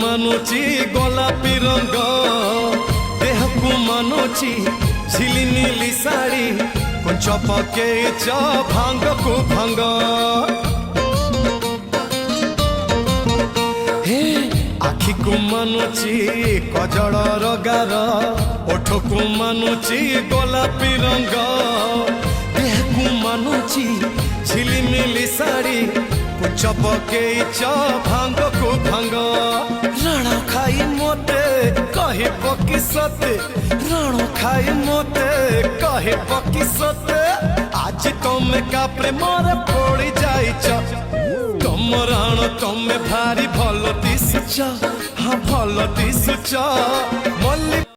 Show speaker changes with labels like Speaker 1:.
Speaker 1: ମାନୁଛି ଗୋଲାପୀ ରଙ୍ଗ ଦେହକୁ ମାନୁଛି ଝିଲିମିଲି ଶାଢ଼ୀ କୁଞ୍ଚ ପକେଇଛ ଭାଙ୍ଗକୁ ଭାଙ୍ଗ ହେ ଆଖିକୁ ମାନୁଛି କଜଳର ଗାର ଓଠକୁ ମାନୁଛି ଗୋଲାପୀ ରଙ୍ଗ ଦେହକୁ ମାନୁଛି ଝିଲିମିଲି ଶାଢ଼ୀ कुछ पकेइछ भांगको भांग रण खाई मोते कहे पकी सते रण खाई मोते कहे पकी सते आज तमे का प्रेम रे पड़ी जाइछ तुम रण तमे भारी भल दिसुछ हाँ भल दिसुछ मल्ली